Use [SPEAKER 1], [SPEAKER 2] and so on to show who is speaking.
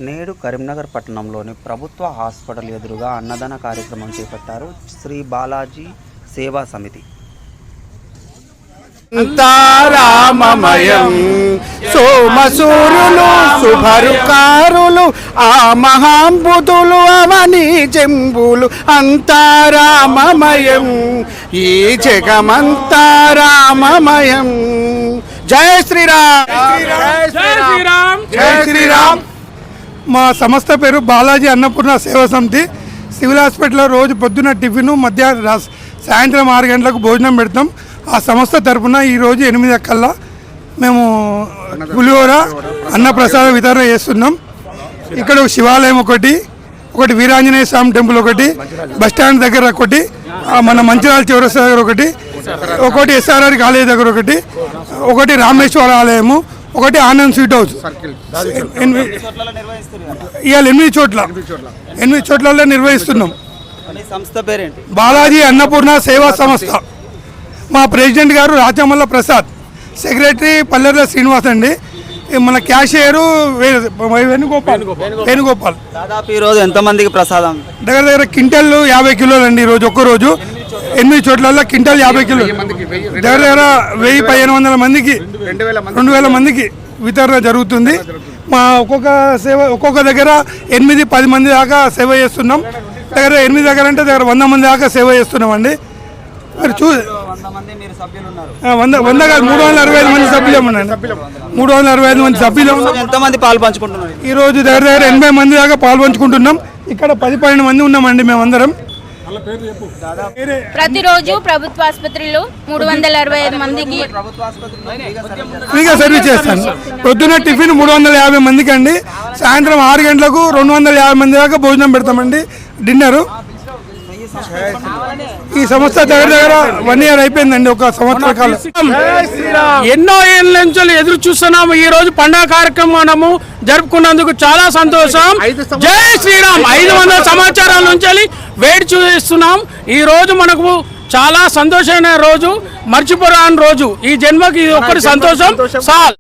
[SPEAKER 1] నేడు కరీంనగర్ పట్టణంలోని ప్రభుత్వ హాస్పిటల్ ఎదురుగా అన్నదాన కార్యక్రమం చేపట్టారు శ్రీ బాలాజీ సేవా సమితి.
[SPEAKER 2] రామమయం సోమసూరులు శుభరుకారులు ఆ మహాంబుధులు అవని జంబులు అంతారామమయం ఈ జగమంతా రామమయం. జయ శ్రీరామ్,
[SPEAKER 3] జై శ్రీరామ్,
[SPEAKER 2] జయ శ్రీరామ్.
[SPEAKER 4] మా సంస్థ పేరు బాలాజీ అన్నపూర్ణ సేవా సమితి. సివిల్ హాస్పిటల్లో రోజు పొద్దున్న టిఫిన్, మధ్యాహ్నం సాయంత్రం 6 గంటలకు భోజనం పెడతాం. ఆ సంస్థ తరఫున ఈరోజు 8 కల్లా మేము పులిహోర అన్నప్రసాద వితరణ చేస్తున్నాం. ఇక్కడ శివాలయం ఒకటి వీరాంజనేయ స్వామి టెంపుల్ ఒకటి, బస్టాండ్ దగ్గర ఒకటి, మన మంచిర్యాల చౌరస్తా దగ్గర ఒకటి ఎస్ఆర్ఆర్ కాలేజ్ దగ్గర ఒకటి రామేశ్వర ఆలయము, ఒకటి ఆనంద్ స్వీట్ హౌస్. ఇవాళ 8 చోట్ల నిర్వహిస్తున్నాం.
[SPEAKER 1] సంస్థ పేరేంటి?
[SPEAKER 4] బాలాజీ అన్నపూర్ణ సేవా సంస్థ. మా ప్రెసిడెంట్ గారు రాచమల్ల ప్రసాద్, సెక్రటరీ పల్లెర్ల శ్రీనివాస్ అండి, మన క్యాషియరు వేణుగోపాల్.
[SPEAKER 1] దాదాపు ఈరోజు ఎంతమందికి ప్రసాదం?
[SPEAKER 4] దగ్గర క్వింటల్ 50 కిలోలు అండి. ఈరోజు ఒక్కరోజు 8 చోట్ల క్వింటల్ 50 కిలోలు, దగ్గర 1000-1500 మందికి 2000 మందికి వితరణ జరుగుతుంది. మా ఒక్కొక్క దగ్గర 8-10 మంది దాకా సేవ చేస్తున్నాం. దగ్గర 8 దగ్గర అంటే దగ్గర 100 మంది దాకా సేవ చేస్తున్నాం అండి. మరి 365 మంది సభ్యులు ఉన్నాయండి. 365 మంది సభ్యులు.
[SPEAKER 1] ఎంతమంది పాలు పంచుకుంటున్నారు?
[SPEAKER 4] ఈరోజు దగ్గర 80 మంది దాకా పాలు పంచుకుంటున్నాం. ఇక్కడ 10-12 మంది ఉన్నామండి మేమందరం.
[SPEAKER 5] ప్రతిరోజు ప్రభుత్వ ఆసుపత్రిలో 365 మందికి
[SPEAKER 4] ఫ్రీగా సర్వీస్ చేస్తాను. పొద్దున్న టిఫిన్ 350 మందికి అండి. సాయంత్రం 6 గంటలకు 250 మంది దాకా భోజనం పెడతామండి, డిన్నరు. ఈ సంస్థ దగ్గర 1 ఇయర్ అయిపోయిందండి, ఒక సంవత్సర కాలం.
[SPEAKER 3] ఎన్నో ఏళ్ళ నుంచి ఎదురు చూస్తున్నాము. ఈ రోజు పండుగ కార్యక్రమం జరుపుకున్నందుకు చాలా సంతోషం. జై శ్రీరామ్. 500 సంవత్సరాల నుంచి వేడి చూస్తున్నాం. ఈ రోజు మనకు చాలా సంతోషమైన రోజు, మర్చిపోరాని రోజు. ఈ జన్మకి ఒక్కటి సంతోషం చాలు.